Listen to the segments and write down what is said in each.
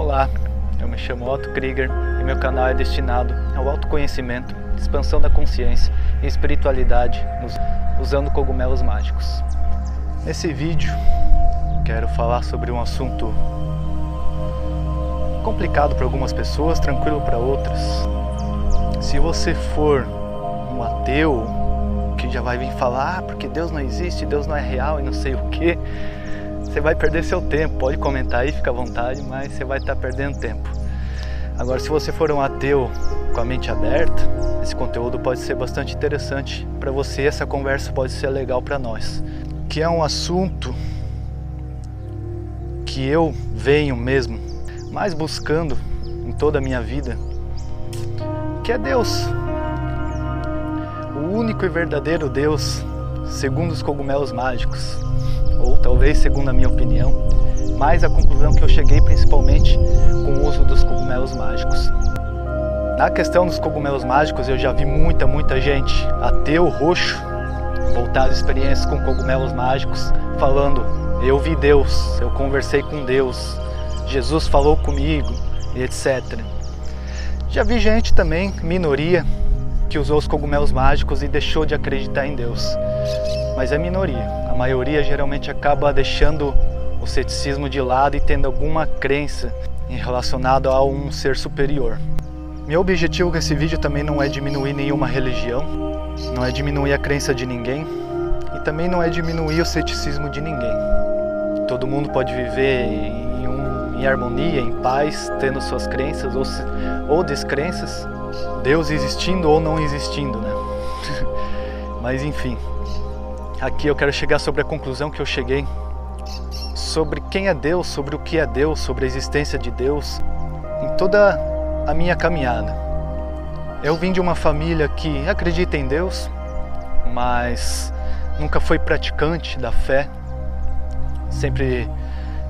Olá, eu me chamo Otto Krieger e meu canal é destinado ao autoconhecimento, expansão da consciência e espiritualidade usando cogumelos mágicos. Nesse vídeo quero falar sobre um assunto complicado para algumas pessoas, tranquilo para outras. Se você for um ateu que já vai vir falar porque Deus não existe, Deus não é real e não sei o que, você vai perder seu tempo. Pode comentar aí, fica à vontade, mas você vai estar perdendo tempo. Agora, se você for um ateu com a mente aberta, esse conteúdo pode ser bastante interessante para você, essa conversa pode ser legal para nós. Que é um assunto que eu venho mesmo mais buscando em toda a minha vida, que é Deus. O único e verdadeiro Deus, segundo os cogumelos mágicos, ou talvez segundo a minha opinião, mas a conclusão que eu cheguei principalmente com o uso dos cogumelos mágicos. Na questão dos cogumelos mágicos, eu já vi muita gente ateu, roxo, voltar às experiências com cogumelos mágicos, falando: eu vi Deus, eu conversei com Deus, Jesus falou comigo, etc. Já vi gente também, minoria, que usou os cogumelos mágicos e deixou de acreditar em Deus. Mas é minoria. A maioria geralmente acaba deixando o ceticismo de lado e tendo alguma crença relacionada a um ser superior. Meu objetivo com esse vídeo também não é diminuir nenhuma religião, não é diminuir a crença de ninguém e também não é diminuir o ceticismo de ninguém. Todo mundo pode viver em harmonia, em paz, tendo suas crenças ou descrenças, Deus existindo ou não existindo, né? Mas enfim, aqui eu quero chegar sobre a conclusão que eu cheguei sobre quem é Deus, sobre o que é Deus, sobre a existência de Deus em toda a minha caminhada. Eu vim de uma família que acredita em Deus, mas nunca foi praticante da fé. Sempre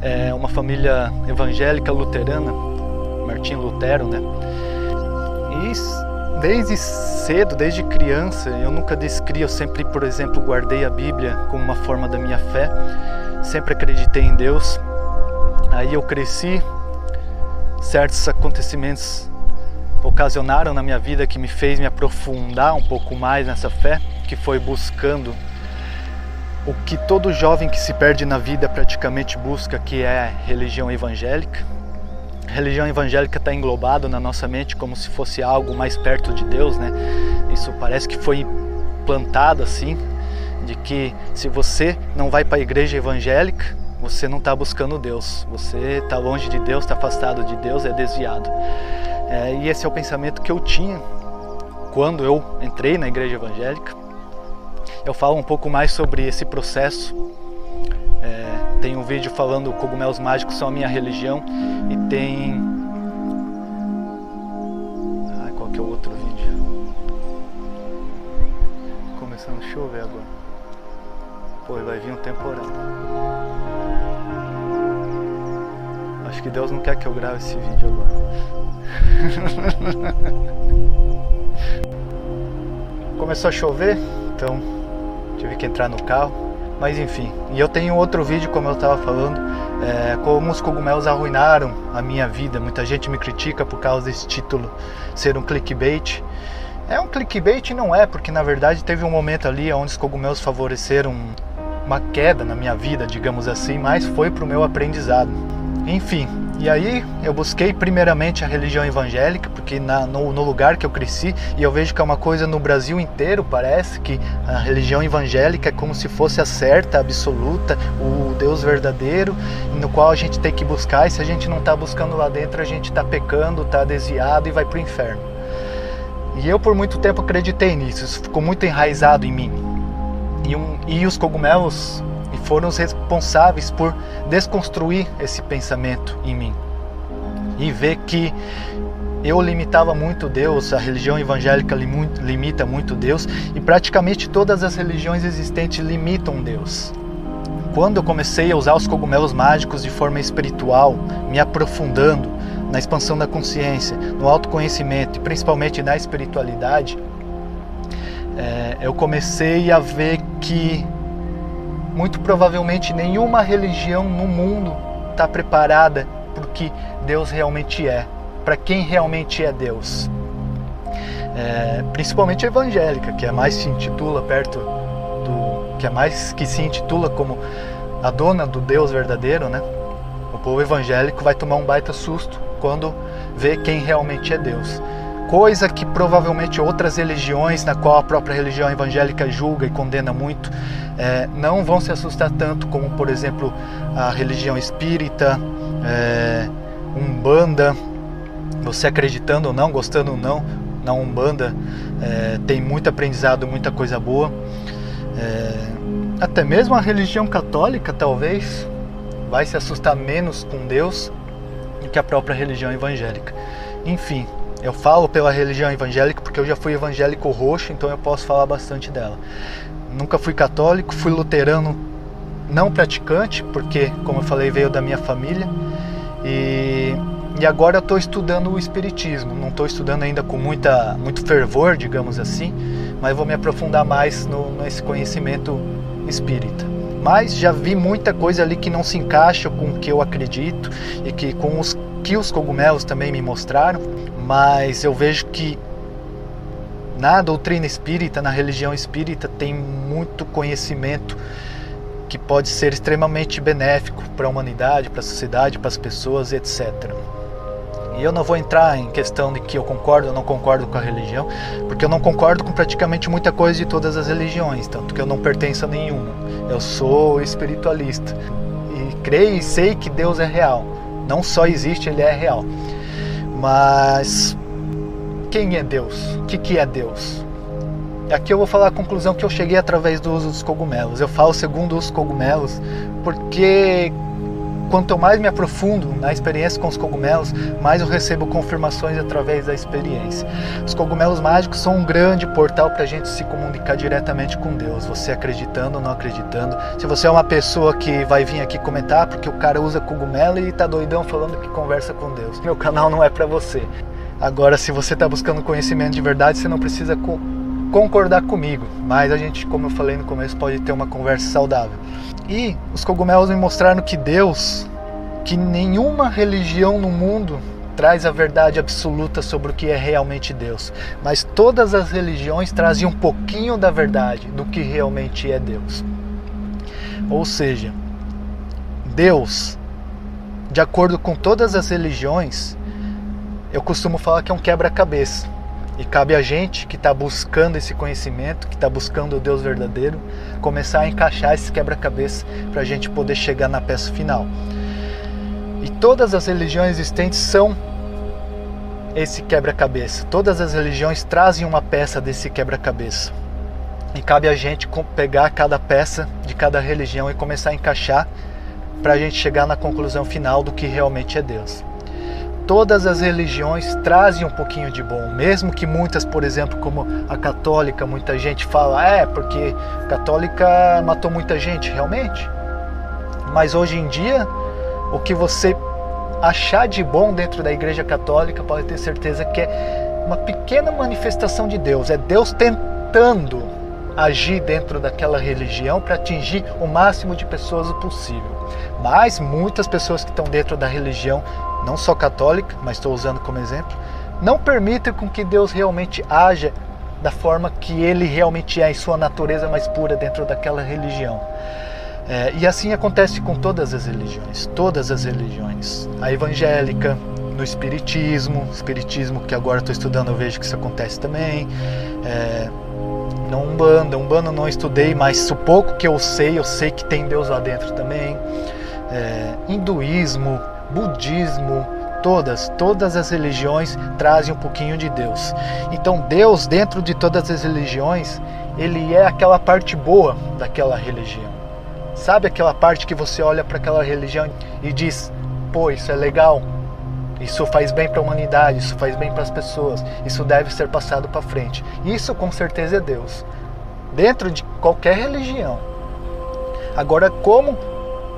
é uma família evangélica luterana, Martinho Lutero, né? E desde cedo, desde criança, eu nunca descria, eu sempre, por exemplo, guardei a Bíblia como uma forma da minha fé, sempre acreditei em Deus. Aí eu cresci, certos acontecimentos ocasionaram na minha vida que me fez me aprofundar um pouco mais nessa fé, que foi buscando o que todo jovem que se perde na vida praticamente busca, que é a religião evangélica. A religião evangélica está englobada na nossa mente como se fosse algo mais perto de Deus, né? Isso parece que foi implantado assim, de que se você não vai para a igreja evangélica, você não está buscando Deus, você está longe de Deus, está afastado de Deus, é desviado. E esse é o pensamento que eu tinha quando eu entrei na igreja evangélica. Eu falo um pouco mais sobre esse processo. Tem um vídeo falando cogumelos mágicos são a minha religião e tem... qual que é o outro vídeo? Começando a chover agora. Pô, vai vir um temporal. Acho que Deus não quer que eu grave esse vídeo agora. Começou a chover, então tive que entrar no carro. Mas enfim, e eu tenho outro vídeo, como eu estava falando, como os cogumelos arruinaram a minha vida. Muita gente me critica por causa desse título ser um clickbait. É um clickbait e não é, porque na verdade teve um momento ali onde os cogumelos favoreceram uma queda na minha vida, digamos assim, mas foi para o meu aprendizado. Enfim, e aí eu busquei primeiramente a religião evangélica, porque no lugar que eu cresci, e eu vejo que é uma coisa no Brasil inteiro, parece que a religião evangélica é como se fosse a certa, a absoluta, o Deus verdadeiro, no qual a gente tem que buscar, e se a gente não está buscando lá dentro, a gente está pecando, está desviado e vai para o inferno. E eu por muito tempo acreditei nisso, isso ficou muito enraizado em mim. E os cogumelos foram os responsáveis por desconstruir esse pensamento em mim e ver que eu limitava muito Deus, a religião evangélica limita muito Deus e praticamente todas as religiões existentes limitam Deus. Quando eu comecei a usar os cogumelos mágicos de forma espiritual, me aprofundando na expansão da consciência, no autoconhecimento e principalmente na espiritualidade, eu comecei a ver que muito provavelmente nenhuma religião no mundo está preparada para o que Deus realmente é, para quem realmente é Deus. Principalmente a evangélica, que é mais se intitula que se intitula como a dona do Deus verdadeiro, né? O povo evangélico vai tomar um baita susto quando vê quem realmente é Deus. Coisa que provavelmente outras religiões, na qual a própria religião evangélica julga e condena muito, não vão se assustar tanto, como por exemplo a religião espírita, Umbanda. Você acreditando ou não, gostando ou não, na Umbanda tem muito aprendizado, muita coisa boa. Até mesmo a religião católica talvez vai se assustar menos com Deus do que a própria religião evangélica. Enfim, eu falo pela religião evangélica porque eu já fui evangélico roxo, então eu posso falar bastante dela. Nunca fui católico, fui luterano não praticante, porque, como eu falei, veio da minha família. E agora eu estou estudando o espiritismo. Não estou estudando ainda com muito fervor, digamos assim, mas vou me aprofundar mais nesse conhecimento espírita. Mas já vi muita coisa ali que não se encaixa com o que eu acredito e que com que os cogumelos também me mostraram. Mas eu vejo que na doutrina espírita, na religião espírita, tem muito conhecimento que pode ser extremamente benéfico para a humanidade, para a sociedade, para as pessoas, etc. E eu não vou entrar em questão de que eu concordo ou não concordo com a religião, porque eu não concordo com praticamente muita coisa de todas as religiões, tanto que eu não pertenço a nenhuma. Eu sou espiritualista e creio e sei que Deus é real. Não só existe, ele é real. Mas quem é Deus? O que é Deus? Aqui eu vou falar a conclusão que eu cheguei através do uso dos cogumelos. Eu falo segundo os cogumelos porque quanto mais me aprofundo na experiência com os cogumelos, mais eu recebo confirmações através da experiência. Os cogumelos mágicos são um grande portal para a gente se comunicar diretamente com Deus, você acreditando ou não acreditando. Se você é uma pessoa que vai vir aqui comentar porque o cara usa cogumelo e tá doidão falando que conversa com Deus, meu canal não é para você. Agora, se você está buscando conhecimento de verdade, você não precisa concordar comigo, mas a gente, como eu falei no começo, pode ter uma conversa saudável. E os cogumelos me mostraram que Deus, que nenhuma religião no mundo traz a verdade absoluta sobre o que é realmente Deus, mas todas as religiões trazem um pouquinho da verdade do que realmente é Deus. Ou seja, Deus, de acordo com todas as religiões, eu costumo falar que é um quebra-cabeça. E cabe a gente que está buscando esse conhecimento, que está buscando o Deus verdadeiro, começar a encaixar esse quebra-cabeça para a gente poder chegar na peça final. E todas as religiões existentes são esse quebra-cabeça. Todas as religiões trazem uma peça desse quebra-cabeça. E cabe a gente pegar cada peça de cada religião e começar a encaixar para a gente chegar na conclusão final do que realmente é Deus. Todas as religiões trazem um pouquinho de bom, mesmo que muitas, por exemplo, como a católica, muita gente fala, porque a católica matou muita gente, realmente. Mas hoje em dia, o que você achar de bom dentro da Igreja Católica, pode ter certeza que é uma pequena manifestação de Deus, é Deus tentando agir dentro daquela religião para atingir o máximo de pessoas possível. Mas muitas pessoas que estão dentro da religião, não só católica, mas estou usando como exemplo, não permitem com que Deus realmente haja da forma que Ele realmente é, em sua natureza mais pura dentro daquela religião. E assim acontece com todas as religiões, A evangélica, no espiritismo que agora estou estudando, eu vejo que isso acontece também. Na Umbanda eu não estudei, mas o pouco que eu sei que tem Deus lá dentro também. Hinduísmo, budismo, todas as religiões trazem um pouquinho de Deus. Então Deus, dentro de todas as religiões, Ele é aquela parte boa daquela religião. Sabe aquela parte que você olha para aquela religião e diz, pô, isso é legal, isso faz bem para a humanidade, isso faz bem para as pessoas, isso deve ser passado para frente. Isso com certeza é Deus, dentro de qualquer religião. Agora, como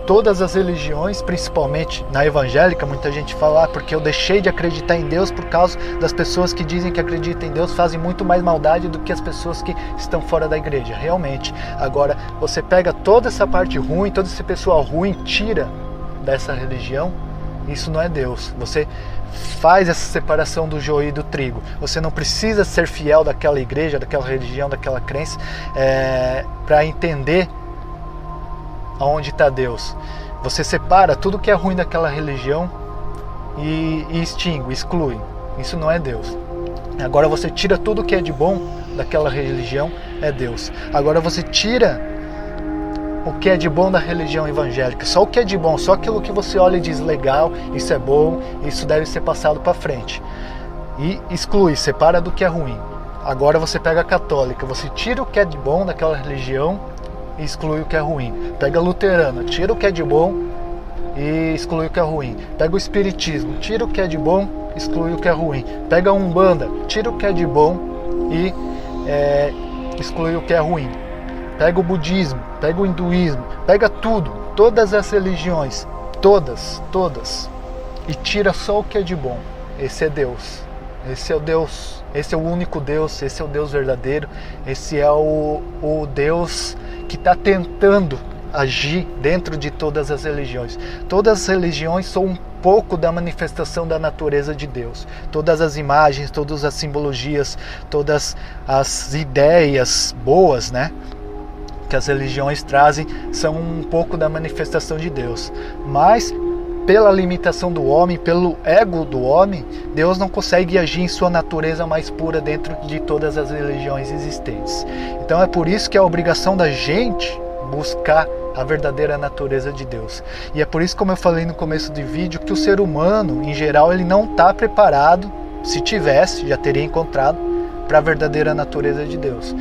todas as religiões, principalmente na evangélica, muita gente fala, porque eu deixei de acreditar em Deus por causa das pessoas que dizem que acreditam em Deus, fazem muito mais maldade do que as pessoas que estão fora da igreja, realmente. Agora, você pega toda essa parte ruim, todo esse pessoal ruim, tira dessa religião, isso não é Deus. Você faz essa separação do joio e do trigo. Você não precisa ser fiel daquela igreja, daquela religião, daquela crença para entender aonde está Deus. Você separa tudo que é ruim daquela religião e extingue, exclui. Isso não é Deus. Agora você tira tudo que é de bom daquela religião, é Deus. Agora você tira o que é de bom da religião evangélica, só o que é de bom, só aquilo que você olha e diz legal, isso é bom, isso deve ser passado para frente. E exclui, separa do que é ruim. Agora você pega a católica, você tira o que é de bom daquela religião e exclui o que é ruim. Pega a luterana, tira o que é de bom e exclui o que é ruim. Pega o espiritismo, tira o que é de bom, exclui o que é ruim. Pega a Umbanda, tira o que é de bom e exclui o que é ruim. Pega o budismo, pega o hinduísmo, pega tudo, todas as religiões, todas, e tira só o que é de bom. Esse é Deus. Esse é o Deus, esse é o único Deus, esse é o Deus verdadeiro, esse é o Deus que está tentando agir dentro de todas as religiões. Todas as religiões são um pouco da manifestação da natureza de Deus. Todas as imagens, todas as simbologias, todas as ideias boas, né, que as religiões trazem, são um pouco da manifestação de Deus. Mas pela limitação do homem, pelo ego do homem, Deus não consegue agir em sua natureza mais pura dentro de todas as religiões existentes. Então é por isso que é a obrigação da gente buscar a verdadeira natureza de Deus. E é por isso, como eu falei no começo do vídeo, que o ser humano, em geral, ele não está preparado, se tivesse, já teria encontrado, para a verdadeira natureza de Deus.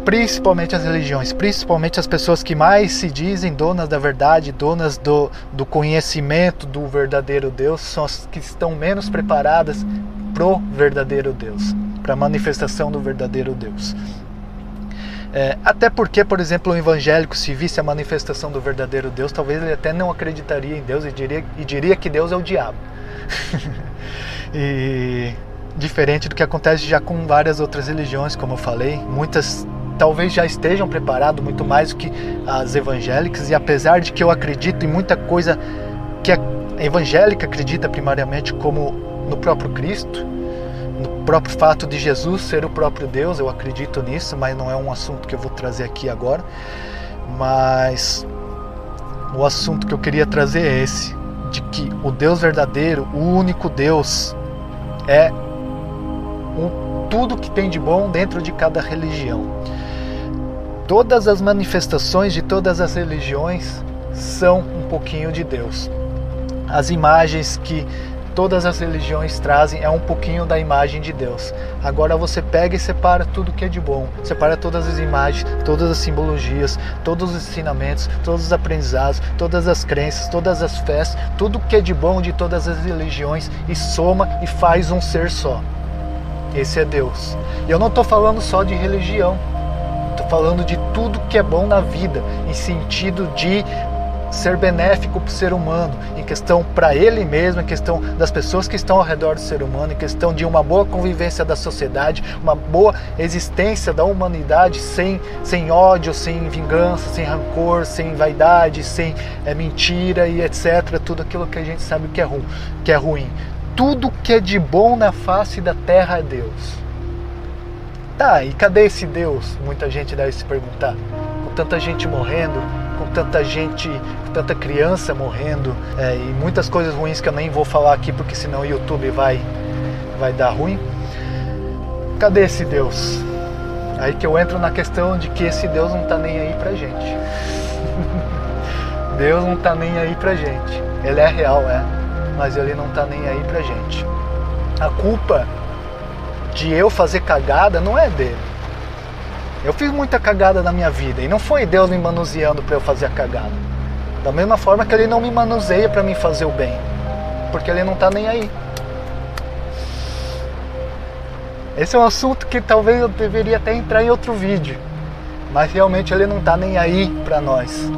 Principalmente as religiões, principalmente as pessoas que mais se dizem donas da verdade, donas do conhecimento do verdadeiro Deus, são as que estão menos preparadas pro verdadeiro Deus, para a manifestação do verdadeiro Deus. Até porque, por exemplo, o evangélico, se visse a manifestação do verdadeiro Deus, talvez ele até não acreditaria em Deus e diria que Deus é o diabo. E diferente do que acontece já com várias outras religiões, como eu falei, muitas talvez já estejam preparadas muito mais do que as evangélicas, e apesar de que eu acredito em muita coisa que a evangélica acredita primariamente, como no próprio Cristo, no próprio fato de Jesus ser o próprio Deus, eu acredito nisso, mas não é um assunto que eu vou trazer aqui agora. Mas o assunto que eu queria trazer é esse, de que o Deus verdadeiro, o único Deus, é tudo que tem de bom dentro de cada religião. Todas as manifestações de todas as religiões são um pouquinho de Deus. As imagens que todas as religiões trazem é um pouquinho da imagem de Deus. Agora você pega e separa tudo que é de bom, separa todas as imagens, todas as simbologias, todos os ensinamentos, todos os aprendizados, todas as crenças, todas as fés, tudo que é de bom de todas as religiões, e soma e faz um ser só. Esse é Deus. E eu não estou falando só de religião, estou falando de tudo que é bom na vida, em sentido de ser benéfico para o ser humano, em questão para ele mesmo, em questão das pessoas que estão ao redor do ser humano, em questão de uma boa convivência da sociedade, uma boa existência da humanidade sem ódio, sem vingança, sem rancor, sem vaidade, sem mentira e etc. Tudo aquilo que a gente sabe que é ruim. Tudo que é de bom na face da terra é Deus. Tá, e cadê esse Deus? Muita gente deve se perguntar. Com tanta gente morrendo, com tanta criança morrendo, e muitas coisas ruins que eu nem vou falar aqui, porque senão o YouTube vai dar ruim. Cadê esse Deus? Aí que eu entro na questão de que esse Deus não está nem aí pra gente. Deus não está nem aí pra gente. Ele é real, mas ele não está nem aí pra gente. A culpa de eu fazer cagada não é dele. Eu fiz muita cagada na minha vida e não foi Deus me manuseando para eu fazer a cagada. Da mesma forma que ele não me manuseia para mim fazer o bem, porque ele não está nem aí. Esse é um assunto que talvez eu deveria até entrar em outro vídeo, mas realmente ele não está nem aí para nós.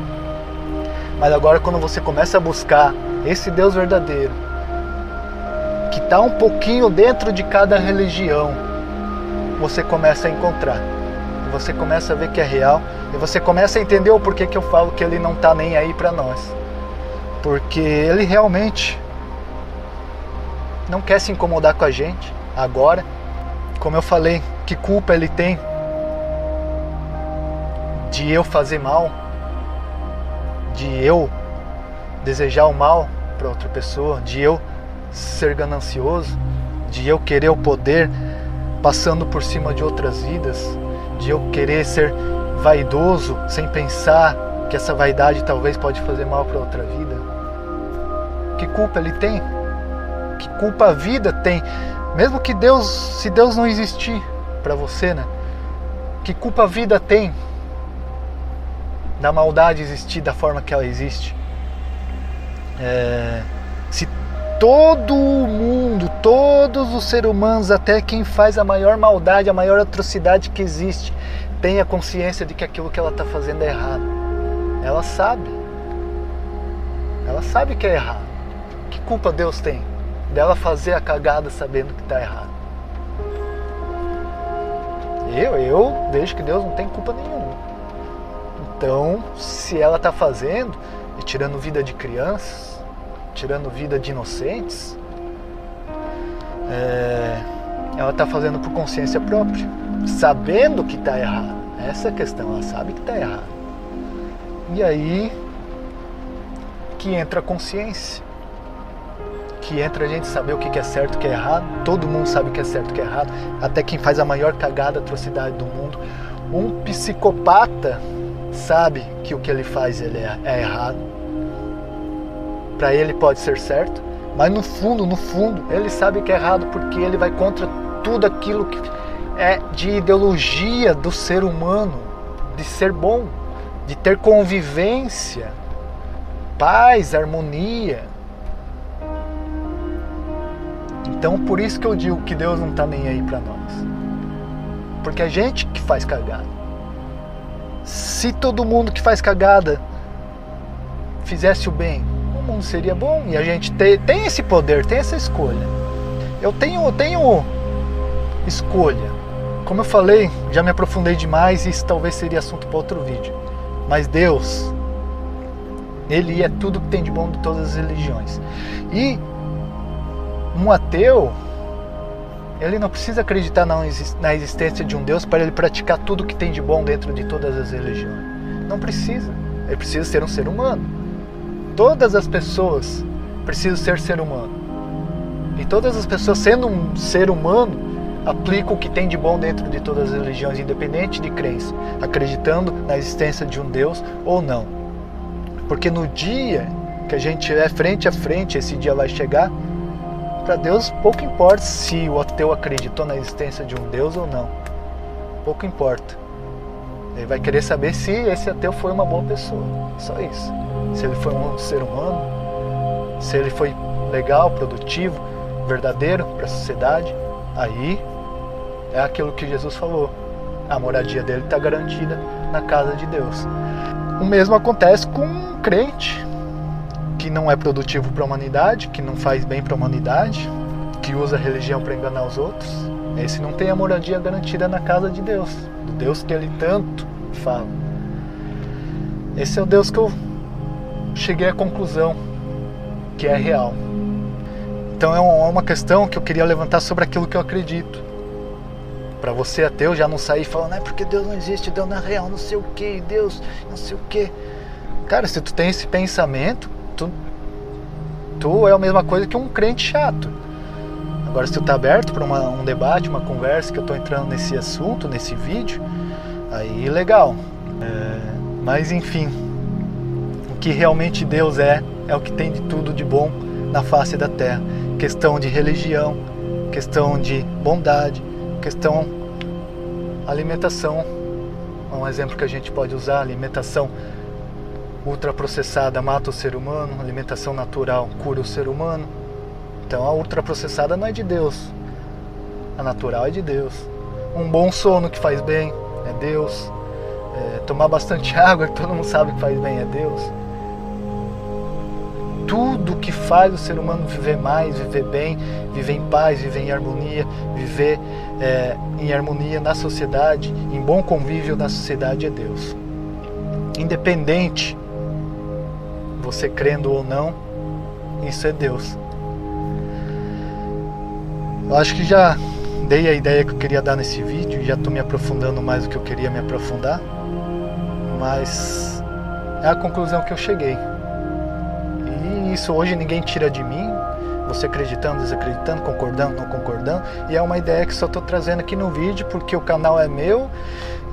Mas agora, quando você começa a buscar esse Deus verdadeiro, que está um pouquinho dentro de cada religião, você começa a encontrar. Você começa a ver que é real, e você começa a entender o porquê que eu falo que ele não está nem aí para nós. porque Ele realmente não quer se incomodar com a gente agora. Como eu falei, que culpa Ele tem de eu fazer mal, de eu desejar o mal para outra pessoa, de eu ser ganancioso, de eu querer o poder passando por cima de outras vidas, de eu querer ser vaidoso sem pensar que essa vaidade talvez pode fazer mal para outra vida. Que culpa Ele tem? Que culpa a vida tem? Mesmo que Deus, se Deus não existir para você, né? Que culpa a vida tem da maldade existir da forma que ela existe? Se todo mundo, todos os seres humanos, até quem faz a maior maldade, a maior atrocidade que existe, tem a consciência de que aquilo que ela está fazendo é errado. Ela sabe que é errado. Que culpa Deus tem dela fazer a cagada sabendo que está errado? Eu vejo que Deus não tem culpa nenhuma. Então, se ela está fazendo e tirando vida de crianças, tirando vida de inocentes, ela está fazendo por consciência própria, sabendo que está errado. Essa é a questão, ela sabe que está errado. E aí que entra a consciência, que entra a gente saber o que é certo e o que é errado. Todo mundo sabe o que é certo e o que é errado, até quem faz a maior cagada, atrocidade do mundo. Um psicopata sabe que o que ele faz é errado. Para ele pode ser certo, mas no fundo, ele sabe que é errado, porque ele vai contra tudo aquilo que é de ideologia do ser humano, de ser bom, de ter convivência, paz, harmonia. Então por isso que eu digo que Deus não está nem aí para nós, porque a gente que faz cagada. Se todo mundo que faz cagada fizesse o bem, o mundo seria bom. E a gente tem esse poder, tem essa escolha. Eu tenho escolha. Como eu falei, já me aprofundei demais e isso talvez seria assunto para outro vídeo. Mas Deus, Ele é tudo que tem de bom de todas as religiões. E um ateu, ele não precisa acreditar na existência de um Deus para ele praticar tudo que tem de bom dentro de todas as religiões. Não precisa. Ele precisa ser um ser humano. Todas as pessoas precisam ser humano. E todas as pessoas, sendo um ser humano, aplicam o que tem de bom dentro de todas as religiões, independente de crença, acreditando na existência de um Deus ou não. Porque no dia que a gente estiver frente a frente, esse dia vai chegar, para Deus pouco importa se o ateu acreditou na existência de um Deus ou não. Pouco importa. Ele vai querer saber se esse ateu foi uma boa pessoa. Só isso. Se ele foi um ser humano, se ele foi legal, produtivo, verdadeiro para a sociedade, aí é aquilo que Jesus falou. A moradia dele está garantida na casa de Deus. O mesmo acontece com um crente que não é produtivo para a humanidade, que não faz bem para a humanidade, que usa a religião para enganar os outros. Esse não tem a moradia garantida na casa de Deus, do Deus que ele tanto fala. Esse é o Deus que eu cheguei à conclusão que é real. Então é uma questão que eu queria levantar sobre aquilo que eu acredito. Para você ateu já não sair falando, porque Deus não existe, Deus não é real, não sei o que, Deus não sei o que. Cara, se tu tem esse pensamento, tu é a mesma coisa que um crente chato. Agora, se tu tá aberto para um debate, uma conversa, que eu tô entrando nesse assunto, nesse vídeo, aí legal. Mas enfim, o que realmente Deus é o que tem de tudo de bom na face da terra. Questão de religião, questão de bondade, questão alimentação. Um exemplo que a gente pode usar, alimentação ultraprocessada mata o ser humano, alimentação natural cura o ser humano. Então a ultraprocessada não é de Deus, a natural é de Deus. Um bom sono que faz bem é Deus. Tomar bastante água, que todo mundo sabe que faz bem, é Deus. Tudo que faz o ser humano viver mais, viver bem, viver em paz, viver em harmonia, viver em harmonia na sociedade, em bom convívio na sociedade, é Deus. Independente você crendo ou não, isso é Deus. Eu acho que já dei a ideia que eu queria dar nesse vídeo, já estou me aprofundando mais do que eu queria me aprofundar, mas é a conclusão que eu cheguei. E isso hoje ninguém tira de mim, você acreditando, desacreditando, concordando, não concordando, e é uma ideia que só estou trazendo aqui no vídeo porque o canal é meu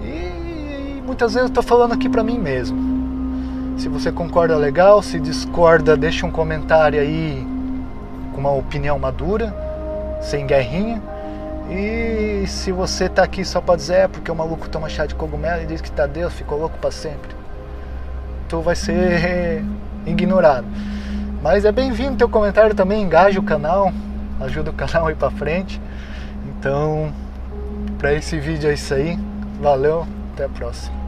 e muitas vezes eu estou falando aqui para mim mesmo. Se você concorda, legal, se discorda, deixa um comentário aí com uma opinião madura, sem guerrinha. E se você tá aqui só pra dizer porque o maluco toma chá de cogumelo e diz que tá Deus, ficou louco pra sempre, tu vai ser ignorado. Mas é bem-vindo teu comentário também, engaja o canal, ajuda o canal a ir pra frente. Então, pra esse vídeo é isso aí, valeu, até a próxima.